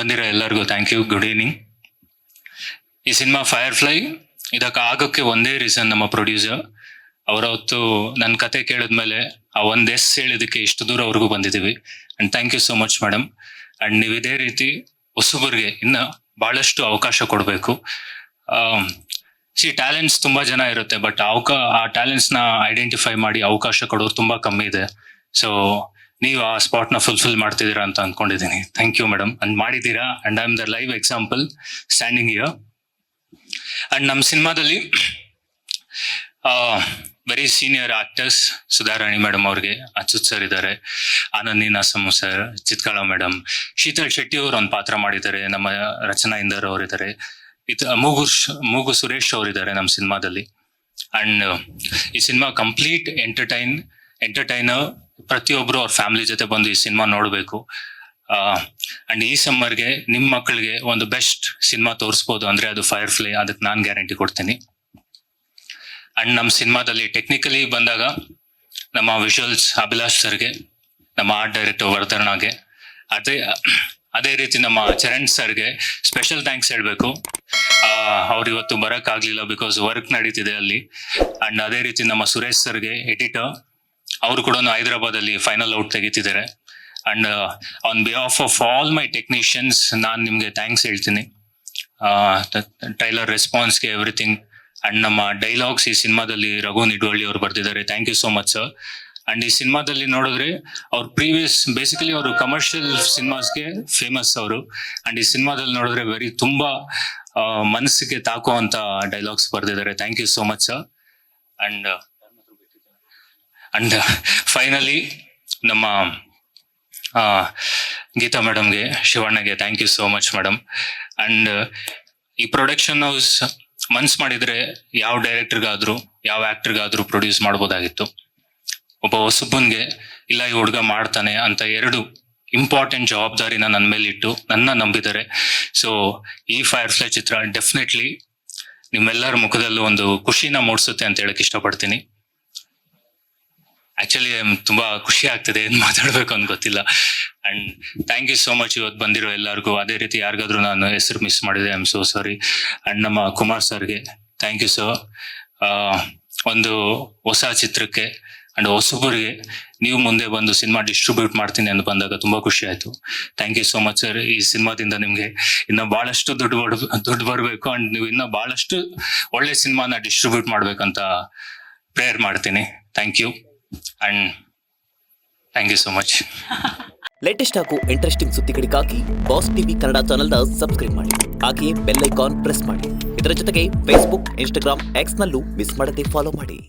ಬಂದಿರೋ ಎಲ್ಲರಿಗೂ thank you. Good evening. ಈ ಸಿನಿಮಾ ಫೈರ್ಫ್ಲೈ ಇದಕ್ಕೆ ಆಗೋಕ್ಕೆ ಒಂದೇ ರೀಸನ್, ನಮ್ಮ ಪ್ರೊಡ್ಯೂಸರ್ ಅವರವತ್ತು ನನ್ನ ಕತೆ ಕೇಳಿದ್ಮೇಲೆ ಆ ಒಂದು ಹೇಳಿದಕ್ಕೆ ಇಷ್ಟು ದೂರ ಅವ್ರಿಗೂ ಬಂದಿದ್ದೀವಿ. And thank you so much madam. And ನೀವು ಇದೇ ರೀತಿ ಹೊಸಬರಿಗೆ ಇನ್ನು ಬಹಳಷ್ಟು ಅವಕಾಶ ಕೊಡಬೇಕು. ಟ್ಯಾಲೆಂಟ್ಸ್ ತುಂಬಾ ಜನ ಇರುತ್ತೆ, ಬಟ್ ಆ ಟ್ಯಾಲೆಂಟ್ಸ್ನ ಐಡೆಂಟಿಫೈ ಮಾಡಿ ಅವಕಾಶ ಕೊಡೋರು ತುಂಬಾ ಕಮ್ಮಿ ಇದೆ. ಸೊ ನೀವು ಆ ಸ್ಪಾಟ್ನ ಫುಲ್ಫಿಲ್ ಮಾಡ್ತಿದ್ದೀರಾ ಅಂತ ಅನ್ಕೊಂಡಿದ್ದೀನಿ. Thank you madam. ಅಂಡ್ ಮಾಡಿದ್ದೀರಾ. And I am the live example standing here. And ನಮ್ಮ ಸಿನಿಮಾದಲ್ಲಿ very senior actors Sudharani madam ಅವ್ರಿಗೆ, ಅಚ್ಯುತ್ ಸರ್ ಇದ್ದಾರೆ, ಆನಂದ್ ನೀನಾಸಮ್ ಸರ್, ಚಿತ್ಕಳ ಮೇಡಮ್, ಶೀತಲ್ ಶೆಟ್ಟಿ ಅವರು ಒಂದು ಪಾತ್ರ ಮಾಡಿದ್ದಾರೆ, ನಮ್ಮ ರಚನಾ ಇಂದರ್ ಅವರಿದ್ದಾರೆ, ಮೂಗು ಸುರೇಶ್ ಅವರಿದ್ದಾರೆ ನಮ್ಮ ಸಿನಿಮಾದಲ್ಲಿ. ಅಂಡ್ ಈ ಸಿನಿಮಾ ಕಂಪ್ಲೀಟ್ ಎಂಟರ್ಟೈನರ್. ಪ್ರತಿಯೊಬ್ರು ಅವ್ರ ಫ್ಯಾಮಿಲಿ ಜೊತೆ ಬಂದು ಈ ಸಿನಿಮಾ ನೋಡಬೇಕು. ಅಂಡ್ ಈ ಸಮ್ಮರ್ಗೆ ನಿಮ್ಮ ಮಕ್ಕಳಿಗೆ ಒಂದು ಬೆಸ್ಟ್ ಸಿನಿಮಾ ತೋರಿಸ್ಬೋದು ಅಂದ್ರೆ ಅದು ಫೈರ್ಫ್ಲೈ. ಅದಕ್ಕೆ ನಾನು ಗ್ಯಾರಂಟಿ ಕೊಡ್ತೀನಿ. ಅಂಡ್ ನಮ್ಮ ಸಿನಿಮಾದಲ್ಲಿ ಟೆಕ್ನಿಕಲಿ ಬಂದಾಗ ನಮ್ಮ ವಿಜುವಲ್ಸ್ ಅಭಿಲಾಷ್ ಸರ್ಗೆ, ನಮ್ಮ ಆರ್ಟ್ ಡೈರೆಕ್ಟರ್ ವರ್ಧನಾಗೆ, ಅದೇ ರೀತಿ ನಮ್ಮ ಚರಣ್ ಸರ್ಗೆ ಸ್ಪೆಷಲ್ ಥ್ಯಾಂಕ್ಸ್ ಹೇಳ್ಬೇಕು. ಅವ್ರು ಇವತ್ತು ಬರಕ್ ಆಗ್ಲಿಲ್ಲ ಬಿಕಾಸ್ ವರ್ಕ್ ನಡೀತಿದೆ ಅಲ್ಲಿ. ಅಂಡ್ ಅದೇ ರೀತಿ ನಮ್ಮ ಸುರೇಶ್ ಸರ್ಗೆ, ಎಡಿಟರ್, ಅವರು ಕೂಡ ಹೈದರಾಬಾದ್ ಅಲ್ಲಿ ಫೈನಲ್ ಔಟ್ ತೆಗಿತಿದ್ದಾರೆ. And on behalf of all my technicians ನಾನು ನಿಮ್ಗೆ ಥ್ಯಾಂಕ್ಸ್ ಹೇಳ್ತೀನಿ. ಟ್ರೈಲರ್ ರೆಸ್ಪಾನ್ಸ್ಗೆ, ಎವ್ರಿಥಿಂಗ್. ಅಂಡ್ ನಮ್ಮ ಡೈಲಾಗ್ಸ್ ಈ ಸಿನಿಮಾದಲ್ಲಿ ರಘು ನಿಡ್ವಳ್ಳಿ ಅವರು ಬರ್ತಿದ್ದಾರೆ. Thank you so much sir. And ಈ ಸಿನಿಮಾದಲ್ಲಿ ನೋಡಿದ್ರೆ ಅವ್ರ ಬೇಸಿಕಲಿ ಅವರು ಕಮರ್ಷಿಯಲ್ ಸಿನಿಮಾಸ್ಗೆ ಫೇಮಸ್ ಅವರು. ಅಂಡ್ ಈ ಸಿನಿಮಾದಲ್ಲಿ ನೋಡಿದ್ರೆ ತುಂಬಾ ಮನಸ್ಸಿಗೆ ತಾಕುವಂತ ಡೈಲಾಗ್ಸ್ ಬರ್ದಿದ್ದಾರೆ. Thank you so much sir. And finally ನಮ್ಮ ಗೀತಾ ಮೇಡಮ್ಗೆ, ಶಿವಣ್ಣಗೆ thank you so much madam. And ಈ ಪ್ರೊಡಕ್ಷನ್ ಹೌಸ್ ಮನ್ಸ್ ಮಾಡಿದ್ರೆ ಯಾವ ಡೈರೆಕ್ಟರ್ಗಾದ್ರು ಯಾವ ಆಕ್ಟರ್ಗಾದ್ರೂ ಪ್ರೊಡ್ಯೂಸ್ ಮಾಡ್ಬೋದಾಗಿತ್ತು. ಒಬ್ಬ ಹೊಸಬನ್ಗೆ ಇಲ್ಲ ಈ ಹುಡುಗ ಮಾಡ್ತಾನೆ ಅಂತ 2 ಇಂಪಾರ್ಟೆಂಟ್ ಜವಾಬ್ದಾರಿನ ನನ್ನ ಮೇಲೆ ಇಟ್ಟು ನನ್ನ ನಂಬಿದ್ದಾರೆ. ಸೊ ಈ ಫೈರ್ಫ್ಲೈ ಚಿತ್ರ ಡೆಫಿನೆಟ್ಲಿ ನಿಮ್ಮೆಲ್ಲರ ಮುಖದಲ್ಲೂ ಒಂದು ಖುಷಿನ ಮೂಡಿಸುತ್ತೆ ಅಂತ ಹೇಳಕ್ ಇಷ್ಟಪಡ್ತೀನಿ. ಆಕ್ಚುಲಿ ತುಂಬಾ ಖುಷಿ ಆಗ್ತಿದೆ, ಏನ್ ಮಾತಾಡ್ಬೇಕು ಅಂತ ಗೊತ್ತಿಲ್ಲ. And thank you so much ಇವತ್ತು ಬಂದಿರೋ ಎಲ್ಲರಿಗೂ. ಅದೇ ರೀತಿ ಯಾರಿಗಾದ್ರೂ ನಾನು ಹೆಸರು ಮಿಸ್ ಮಾಡಿದೆ, I am so sorry. And ನಮ್ಮ ಕುಮಾರ್ ಸರ್ಗೆ ಥ್ಯಾಂಕ್ ಯು ಸರ್. ಒಂದು ಹೊಸ ಚಿತ್ರಕ್ಕೆ ಅಂಡ್ ಹೊಸಬರಿಗೆ ನೀವು ಮುಂದೆ ಬಂದು ಸಿನಿಮಾ ಡಿಸ್ಟ್ರಿಬ್ಯೂಟ್ ಮಾಡ್ತೀನಿ ಅಂತ ಬಂದಾಗ ತುಂಬಾ ಖುಷಿ ಆಯ್ತು. Thank you so much sir. ಈ ಸಿನಿಮಾದಿಂದ ನಿಮ್ಗೆ ಇನ್ನ ಬಹಳಷ್ಟು ದುಡ್ಡು ಬರಬೇಕು. ಅಂಡ್ ನೀವು ಇನ್ನ ಬಹಳಷ್ಟು ಒಳ್ಳೆ ಸಿನಿಮಾನ ಡಿಸ್ಟ್ರಿಬ್ಯೂಟ್ ಮಾಡ್ಬೇಕಂತ ಪ್ರೇಯರ್ ಮಾಡ್ತೀನಿ. Thank you and thank you so much. Latest ಹಾಗೂ ಇಂಟ್ರೆಸ್ಟಿಂಗ್ ಸುದ್ದಿಗಳಿಗಾಗಿ ಬಾಸ್ ಟಿವಿ ಕನ್ನಡ ಚಾನೆಲ್ನ ಸಬ್ಸ್ಕ್ರೈಬ್ ಮಾಡಿ. ಹಾಗೆಯೇ ಬೆಲ್ ಐಕಾನ್ ಪ್ರೆಸ್ ಮಾಡಿ. ಇದರ ಜೊತೆಗೆ ಫೇಸ್ಬುಕ್, ಇನ್ಸ್ಟಾಗ್ರಾಮ್, ಎಕ್ಸ್ನಲ್ಲೂ ಮಿಸ್ ಮಾಡದೆ ಫಾಲೋ ಮಾಡಿ.